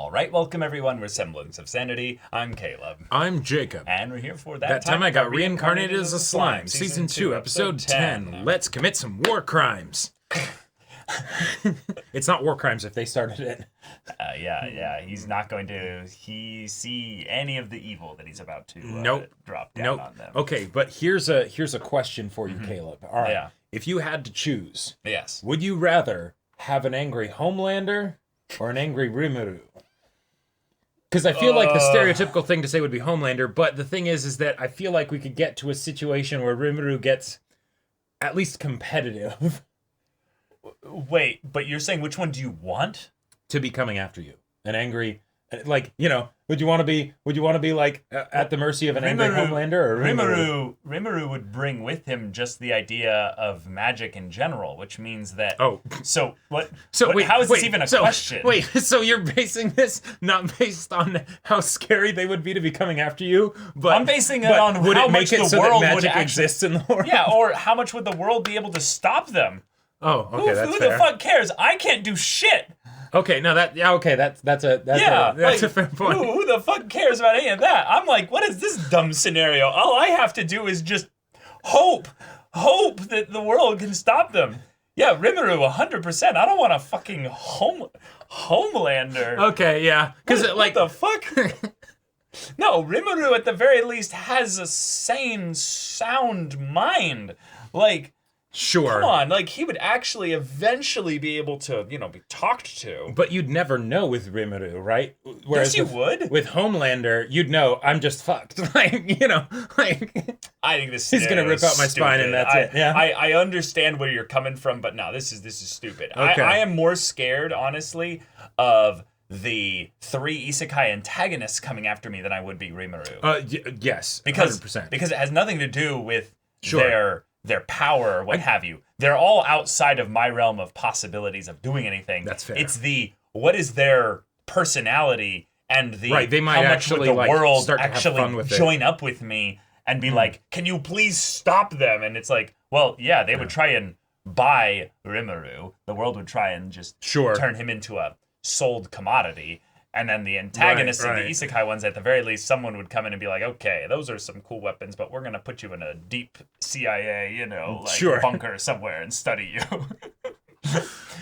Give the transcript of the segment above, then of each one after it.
All right, welcome everyone. We're Semblance of Sanity. I'm Caleb. I'm Jacob. And we're here for That time I got reincarnated as a slime. Season 2, episode 10. Let's commit some war crimes. It's not war crimes if they started it. Yeah. He's not going to see any of the evil that he's about to drop down on them. Okay, but here's a question for you, Caleb. All right. Yeah. If you had to choose, Yes. would you rather have an angry Homelander or an angry Rimuru? Because I feel like the stereotypical thing to say would be Homelander, but the thing is that I feel like we could get to a situation where Rimuru gets at least competitive. Wait, but you're saying which one do you want? To be coming after you. An angry, like, you know, would you want to be like at the mercy of an angry Homelander or Rimuru? Rimuru would bring with him just the idea of magic in general, which means that... Oh. So, what? So, wait, how is this even a question? Wait, so you're basing this not based on how scary they would be to be coming after you, but... I'm basing it on how much the world would actually... exist in the world? Yeah, or how much would the world be able to stop them? Oh, okay, that's fair. Who the fuck cares? I can't do shit. Okay, no, that's a fair point. Who the fuck cares about any of that? I'm like, what is this dumb scenario? All I have to do is just hope that the world can stop them. Yeah, Rimuru, 100%. I don't want a fucking Homelander. Okay, yeah, because what the fuck? No, Rimuru at the very least has a sane, sound mind. Like. Sure. Come on, like he would actually eventually be able to, be talked to. But you'd never know with Rimuru, right? Whereas yes, you would. With Homelander, you'd know I'm just fucked. I think this he's gonna rip out my spine and that's it. Yeah. I understand where you're coming from, but no, this is stupid. Okay. I am more scared, honestly, of the 3 isekai antagonists coming after me than I would be Rimuru. Yes, 100%. Because it has nothing to do with their power or what have you. They're all outside of my realm of possibilities of doing anything. That's fair. It's what is their personality and they might how much actually would the world start to actually have fun with join up with me and be like, can you please stop them? And it's like, well, yeah, they would try and buy Rimuru. The world would try and just turn him into a sold commodity. And then the antagonists of the isekai ones, at the very least, someone would come in and be like, okay, those are some cool weapons, but we're going to put you in a deep CIA, bunker somewhere and study you.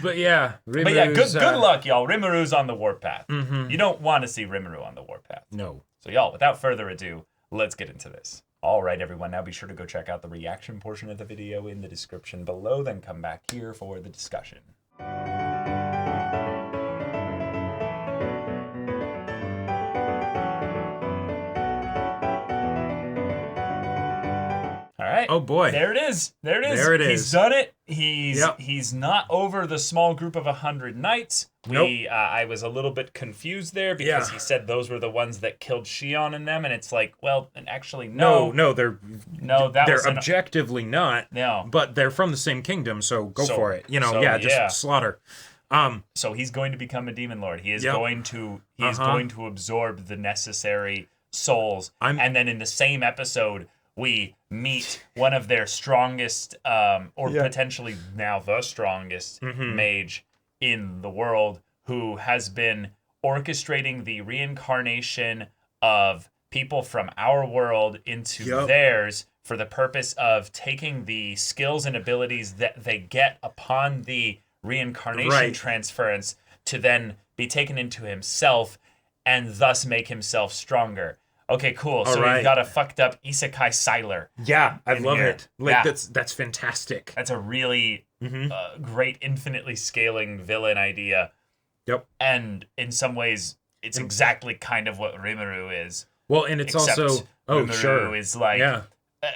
But yeah, good luck, y'all. Rimuru's on the warpath. Mm-hmm. You don't want to see Rimuru on the warpath. No. So y'all, without further ado, let's get into this. All right, everyone, now be sure to go check out the reaction portion of the video in the description below, then come back here for the discussion. All right. Oh boy. There it is. He's done it. He's not over the small group of 100 knights. I was a little bit confused there because he said those were the ones that killed Shion in them, and it's like, well, and actually no, they're objectively not. No, but they're from the same kingdom, so go for it. Just slaughter. So he's going to become a demon lord. He is going to absorb the necessary souls, and then in the same episode, we meet one of their strongest, potentially now the strongest mage in the world, who has been orchestrating the reincarnation of people from our world into theirs for the purpose of taking the skills and abilities that they get upon the reincarnation transference to then be taken into himself and thus make himself stronger. Okay, cool. So we've got a fucked up isekai Siler. Yeah, I love it. That's fantastic. That's a really great, infinitely scaling villain idea. Yep. And in some ways, it's exactly kind of what Rimuru is. Well, and it's also Rimuru is like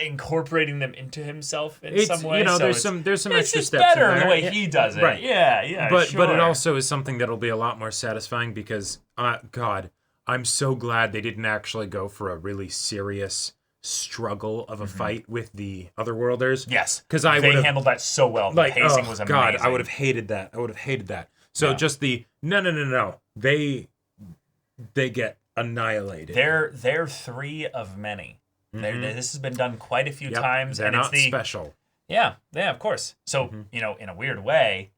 incorporating them into himself in some way. There's some extra steps. It's better in the way he does it. Right. Yeah. But it also is something that'll be a lot more satisfying because, God. I'm so glad they didn't actually go for a really serious struggle of a fight with the Otherworlders. Yes, because they handled that so well. The pacing was amazing. God, I would have hated that. So just the no. They get annihilated. They're 3 of many. This has been done quite a few times. They're not special. Yeah, of course. So in a weird way,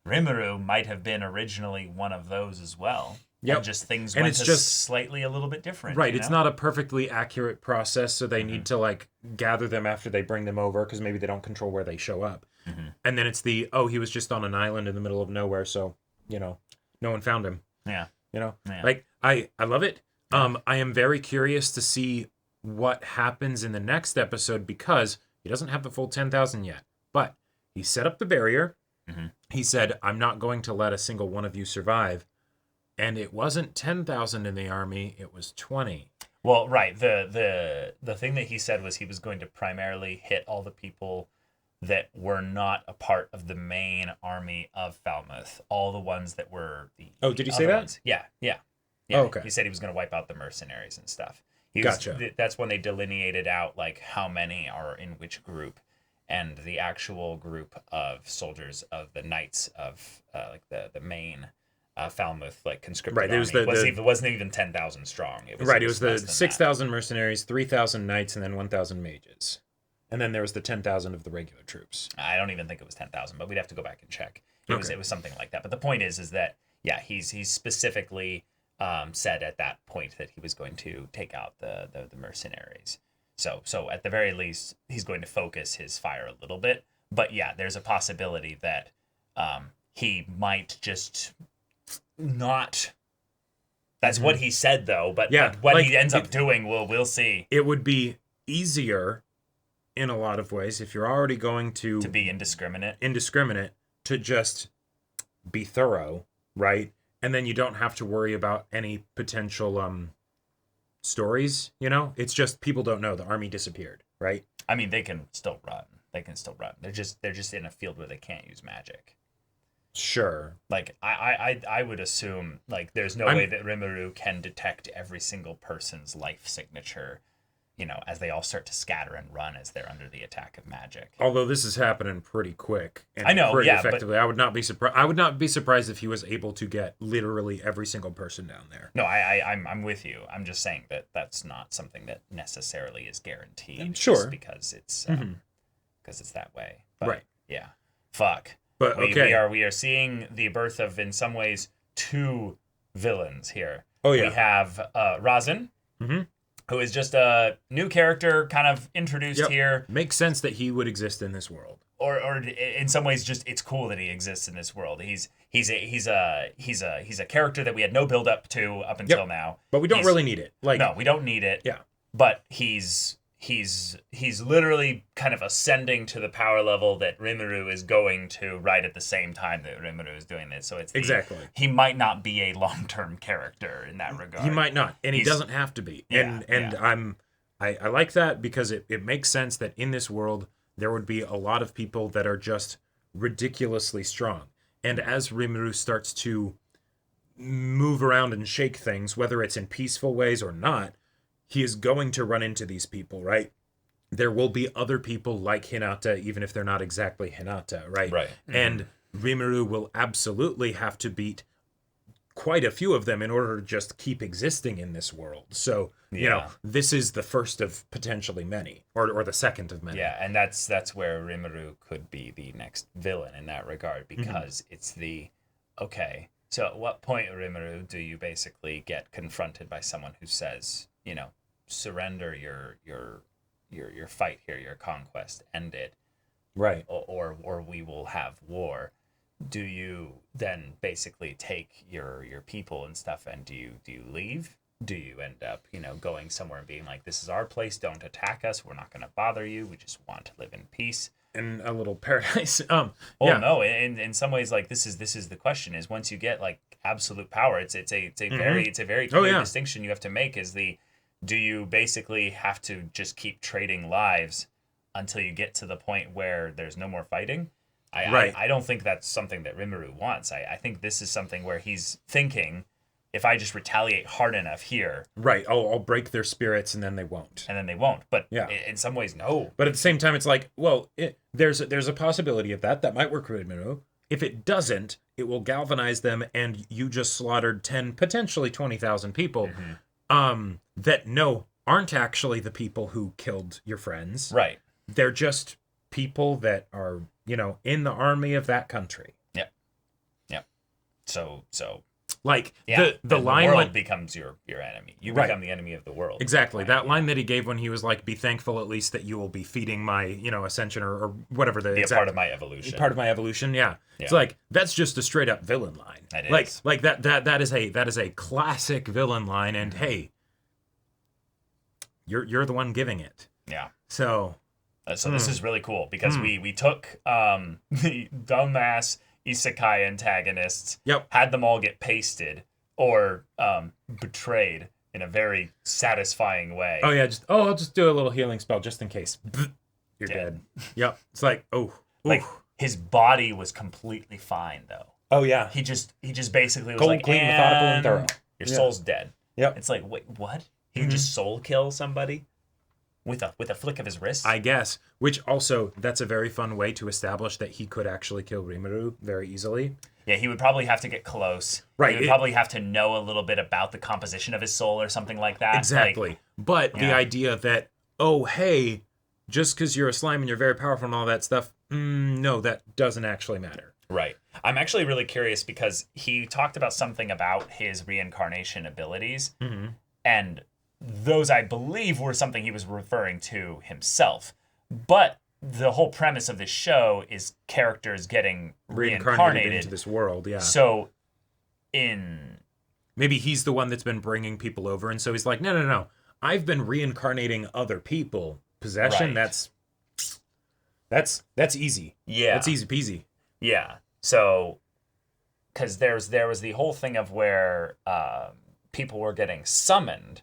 Rimuru might have been originally one of those as well. Yep. And just things went just slightly a little bit different. Right. It's not a perfectly accurate process, so they need to like gather them after they bring them over because maybe they don't control where they show up. And then it's he was just on an island in the middle of nowhere, so, no one found him. Yeah. Like I love it. I am very curious to see what happens in the next episode because he doesn't have the full 10,000 yet. But he set up the barrier. He said, I'm not going to let a single one of you survive. And it wasn't 10,000 in the army, it was 20. Well, right. The thing that he said was he was going to primarily hit all the people that were not a part of the main army of Falmouth. All the ones that were the did he say that? Ones. Yeah. Oh, okay. He said he was going to wipe out the mercenaries and stuff. Gotcha. That's when they delineated out like how many are in which group. And the actual group of soldiers of the Knights of like the main Falmouth like conscripted army. It wasn't even 10,000 strong. It was the 6,000 mercenaries, 3,000 knights, and then 1,000 mages. And then there was the 10,000 of the regular troops. I don't even think it was 10,000, but we'd have to go back and check. It was something like that. But the point is that he's specifically said at that point that he was going to take out the mercenaries. So at the very least, he's going to focus his fire a little bit. But yeah, there's a possibility that he might just not. That's what he said, though. But what he ends up doing, we'll see. It would be easier in a lot of ways if you're already going to be indiscriminate, to just be thorough, right? And then you don't have to worry about any potential stories, it's just people don't know the army disappeared, right? I mean, they can still run. They're just in a field where they can't use magic. Sure. Like I would assume like there's no way that Rimuru can detect every single person's life signature, as they all start to scatter and run as they're under the attack of magic. Although this is happening pretty quick and I know, pretty effectively. I would not be surprised. I would not be surprised if he was able to get literally every single person down there. No, I'm with you. I'm just saying that that's not something that necessarily is guaranteed. Sure. Just because it's that way. But, right. Yeah. Fuck. But we are seeing the birth of, in some ways, two villains here. Oh yeah. We have Razin. Who is just a new character kind of introduced here. Makes sense that he would exist in this world. Or in some ways just it's cool that he exists in this world. He's a character that we had no build up to up until now. But we don't really need it. No, we don't need it. Yeah. But he's literally kind of ascending to the power level that Rimuru is going to right at the same time that Rimuru is doing this. So it's exactly. He might not be a long-term character in that regard. He might not, and he doesn't have to be. I like that because it makes sense that in this world there would be a lot of people that are just ridiculously strong. And as Rimuru starts to move around and shake things, whether it's in peaceful ways or not, he is going to run into these people, right? There will be other people like Hinata, even if they're not exactly Hinata, right? Right. And Rimuru will absolutely have to quite a few of them in order to just keep existing in this world. So, this is the first of potentially many, or the second of many. Yeah, and that's where Rimuru could be the next villain in that regard, because it's okay, so at what point, Rimuru, do you basically get confronted by someone who says, surrender your fight here, your conquest, end it. Right. Or we will have war. Do you then basically take your people and stuff, and do you leave? Do you end up, going somewhere and being like, this is our place, don't attack us, we're not going to bother you, we just want to live in peace? In a little paradise. No, in some ways, like this is the question, is once you get like absolute power, it's a very clear distinction you have to make, is do you basically have to just keep trading lives until you get to the point where there's no more fighting? I don't think that's something that Rimuru wants. I think this is something where he's thinking, if I just retaliate hard enough here... Right, I'll break their spirits and then they won't. But in some ways, no. But at the same time, it's like, well, there's a possibility of that. That might work for Rimuru. If it doesn't, it will galvanize them, and you just slaughtered 10, potentially 20,000 people that aren't actually the people who killed your friends. Right. They're just people that are, in the army of that country. Yep. So Like Yeah, the line world when becomes your enemy. You Right. become the enemy of the world. Exactly. That line that he gave when he was like, "Be thankful at least that you will be feeding my, ascension or whatever the Be a exact part of my evolution. part of my evolution." Yeah. It's Yeah. like that's just a straight up villain line. It like is. like that is a classic villain line, and hey, you're the one giving it. Yeah. So This is really cool because we took the dumbass isekai antagonists, Yep. had them all get pasted or betrayed in a very satisfying way. Oh yeah, I'll just do a little healing spell just in case. You're Dead. dead. Yep. It's like, Like his body was completely fine though. Oh yeah. He just basically was Cold, like, clean, methodical, and thorough. Your soul's dead. Yep. It's like, wait, what? He can just soul kill somebody with a flick of his wrist? I guess. Which also, that's a very fun way to establish that he could actually kill Rimuru very easily. Yeah, he would probably have to get close. Right. He would probably have to know a little bit about the composition of his soul or something like that. Exactly. Like, But the idea that, oh, hey, just because you're a slime and you're very powerful and all that stuff, no, that doesn't actually matter. Right. I'm actually really curious because he talked about something about his reincarnation abilities. Mm-hmm. And those, I believe, were something he was referring to himself. But the whole premise of this show is characters getting reincarnated into this world, yeah. So, maybe he's the one that's been bringing people over, and so he's like, no. I've been reincarnating other people. Possession, Right. that's easy. Yeah. That's easy peasy. Yeah. So, because there was the whole thing of where people were getting summoned,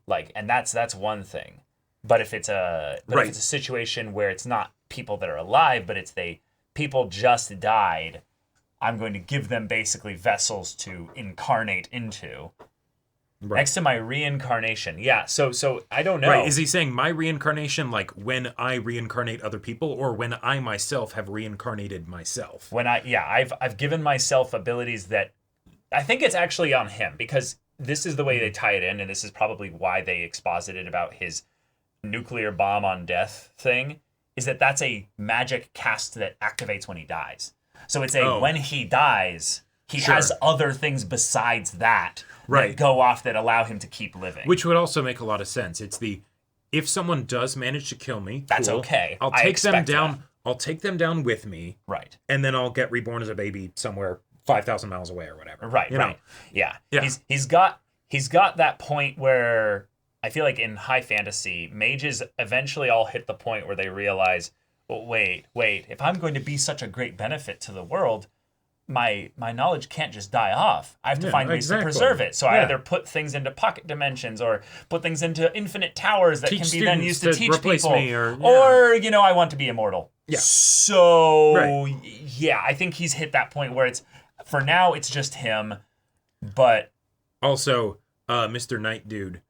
like, and that's one thing. But if it's if it's a situation where it's not people that are alive, but it's people just died, I'm going to give them basically vessels to incarnate into. Right. Next to my reincarnation. Yeah, so I don't know. Right, is he saying my reincarnation like when I reincarnate other people or when I myself have reincarnated myself? When I've given myself abilities that I think it's actually on him because this is the way they tie it in, and this is probably why they exposited about his nuclear bomb on death thing, is that's a magic cast that activates when he dies. So it's when he dies, he has other things besides that go off that allow him to keep living. Which would also make a lot of sense. It's if someone does manage to kill me, that's cool, okay. I'll take them down. That. I'll take them down with me. Right. And then I'll get reborn as a baby somewhere 5,000 miles away or whatever. Right, you right. know? Yeah. He's got that point where I feel like in high fantasy, mages eventually all hit the point where they realize, well, wait, if I'm going to be such a great benefit to the world, my knowledge can't just die off. I have to find ways to preserve it. So I either put things into pocket dimensions or put things into infinite towers that can be then used to teach people. Or I want to be immortal. Yeah. So, yeah, I think he's hit that point where for now, it's just him. But also, Mr. Night Dude,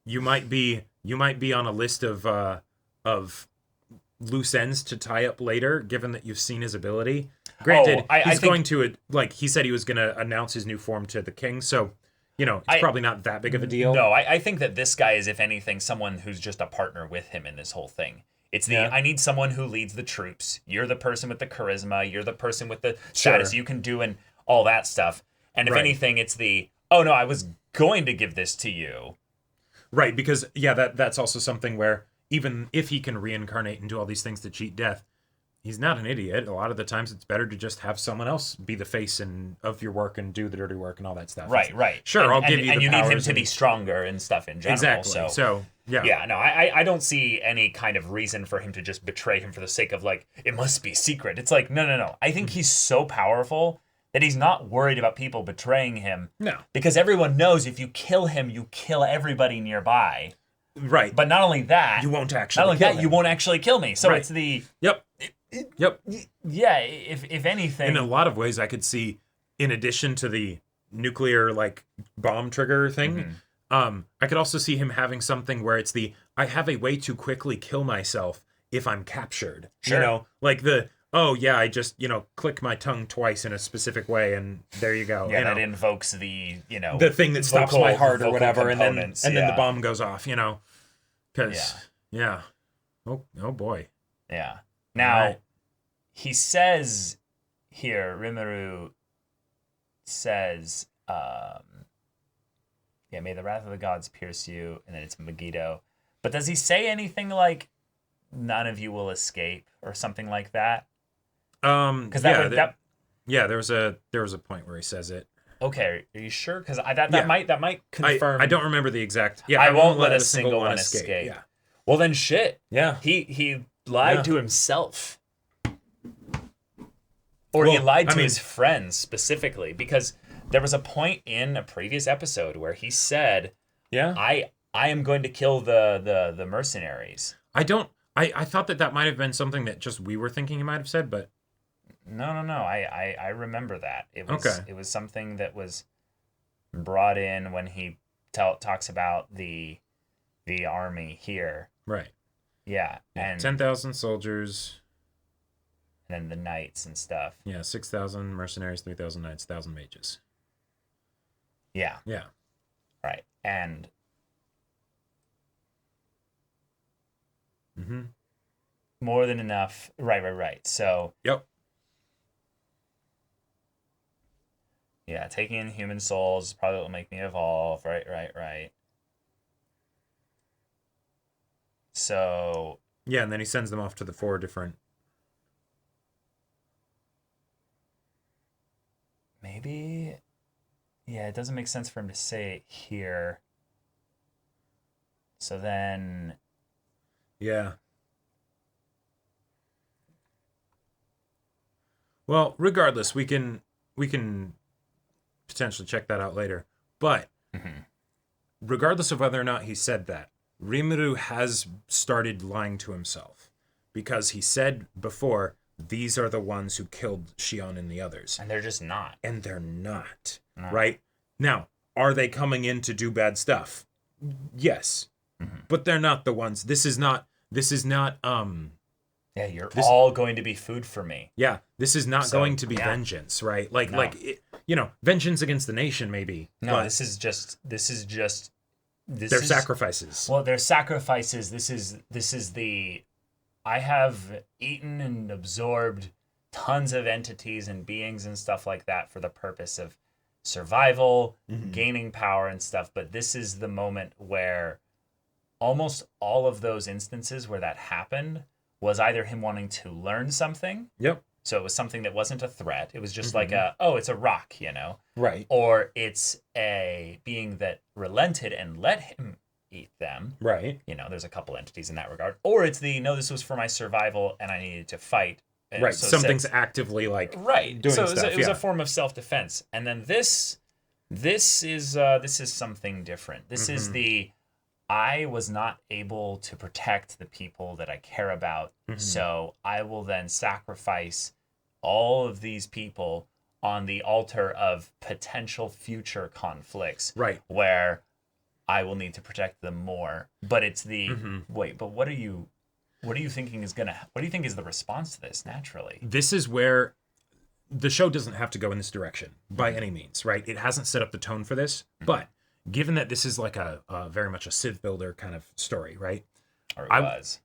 you might be on a list of loose ends to tie up later, given that you've seen his ability. Granted, he's going to, he said he was going to announce his new form to the king, so, it's probably not that big of a deal. No, I think that this guy is, if anything, someone who's just a partner with him in this whole thing. It's I need someone who leads the troops. You're the person with the charisma. You're the person with the status you can do and all that stuff. And if anything, it's oh no, I was going to give this to you. Right, because, that's also something where even if he can reincarnate and do all these things to cheat death, he's not an idiot. A lot of the times it's better to just have someone else be the face of your work and do the dirty work and all that stuff. Right. Sure, I'll give you the and you need him to be stronger and stuff in general. Exactly. So yeah. Yeah, no, I don't see any kind of reason for him to just betray him for the sake of it must be secret. It's like, no. I think he's so powerful that he's not worried about people betraying him. No. Because everyone knows if you kill him, you kill everybody nearby. Right. But not only that, you won't actually kill me. So it's Yep. Yeah, if anything. In a lot of ways, I could see, in addition to the nuclear, bomb trigger thing, I could also see him having something where it's I have a way to quickly kill myself if I'm captured. Sure. I just, click my tongue twice in a specific way, and there you go. Yeah, that invokes the thing that stops my heart or whatever, and then the bomb goes off, Because, Oh, boy. Yeah. Now, he says here, Rimuru says, yeah, may the wrath of the gods pierce you, and then it's Megiddo. But does he say anything like, none of you will escape, or something like that? Because there was a point where he says it. Okay, are you sure? Because that might confirm. I don't remember the exact. Yeah, I won't let a single one escape. Yeah. Well then, shit. Yeah. He lied to himself, or he lied to his friends specifically, because there was a point in a previous episode where he said, "Yeah, I am going to kill the mercenaries." I thought that might have been something that just we were thinking he might have said, but. No. I remember that. It was something that was brought in when he talks about the army here. Right. Yeah. And 10,000 soldiers. And then the knights and stuff. Yeah, 6,000 mercenaries, 3,000 knights, 1,000 mages. Yeah. Yeah. Right. And more than enough. Right. So. Yep. Yeah, taking in human souls probably will make me evolve. Right. So. Yeah, and then he sends them off to the 4 different. Maybe. Yeah, it doesn't make sense for him to say it here. So then. Yeah. Well, regardless, we can potentially check that out later. But regardless of whether or not he said that, Rimuru has started lying to himself, because he said before, these are the ones who killed Shion and the others. And they're just not. And they're not. No. Right? Now, are they coming in to do bad stuff? Yes. But they're not the ones. This is not yeah, you're all going to be food for me. Yeah, this is not going to be vengeance, right? Vengeance against the nation, maybe. No, this is just their sacrifices. Well, their sacrifices. This is the. I have eaten and absorbed tons of entities and beings and stuff like that for the purpose of survival, gaining power and stuff. But this is the moment where almost all of those instances where that happened was either him wanting to learn something. Yep. So it was something that wasn't a threat. It was just like it's a rock, Right. Or it's a being that relented and let him eat them. Right. There's a couple entities in that regard. Or it's this was for my survival and I needed to fight. Right. So something's actively doing stuff. It was a form of self-defense. And then this is something different. This is I was not able to protect the people that I care about, so I will then sacrifice all of these people on the altar of potential future conflicts, right? Where I will need to protect them more. But it's the wait. But what are you thinking is gonna? What do you think is the response to this? Naturally, this is where the show doesn't have to go in this direction by any means, right? It hasn't set up the tone for this, but. Given that this is like a very much a Civ builder kind of story, right? Or it was.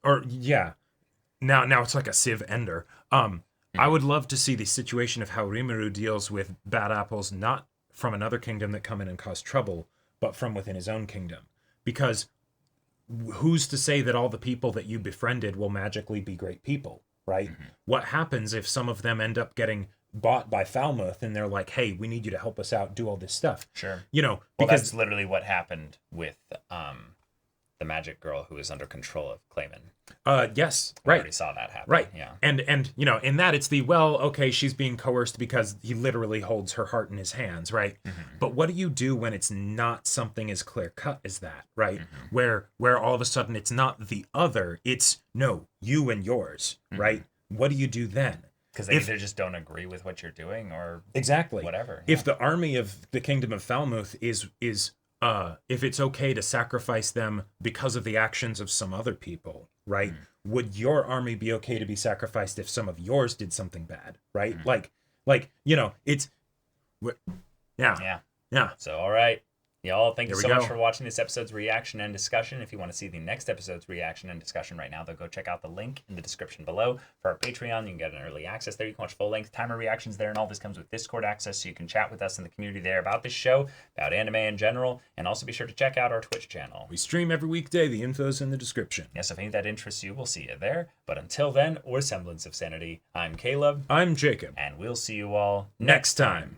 Now it's like a Civ ender. I would love to see the situation of how Rimuru deals with bad apples, not from another kingdom that come in and cause trouble, but from within his own kingdom. Because who's to say that all the people that you befriended will magically be great people, right? What happens if some of them end up getting bought by Falmouth and they're like, hey, we need you to help us out, do all this stuff. Sure. Because that's literally what happened with the magic girl who was under control of Clayman. Yes. We already saw that happen. Right. Yeah. And in that it's she's being coerced because he literally holds her heart in his hands, right? But what do you do when it's not something as clear cut as that, right? Where all of a sudden it's not the other, it's no, you and yours, right? What do you do then? Because they either just don't agree with what you're doing or whatever. If the army of the Kingdom of Falmouth is if it's okay to sacrifice them because of the actions of some other people, right? Would your army be okay to be sacrificed if some of yours did something bad, right? It's... Yeah. So, all right. Y'all, thank you so much for watching this episode's reaction and discussion. If you want to see the next episode's reaction and discussion right now, though, go check out the link in the description below for our Patreon. You can get an early access there. You can watch full-length timer reactions there, and all this comes with Discord access, so you can chat with us in the community there about this show, about anime in general, and also be sure to check out our Twitch channel. We stream every weekday. The info's in the description. Yes, if any of that interests you, we'll see you there. But until then, or Semblance of Sanity, I'm Caleb. I'm Jacob. And we'll see you all next time.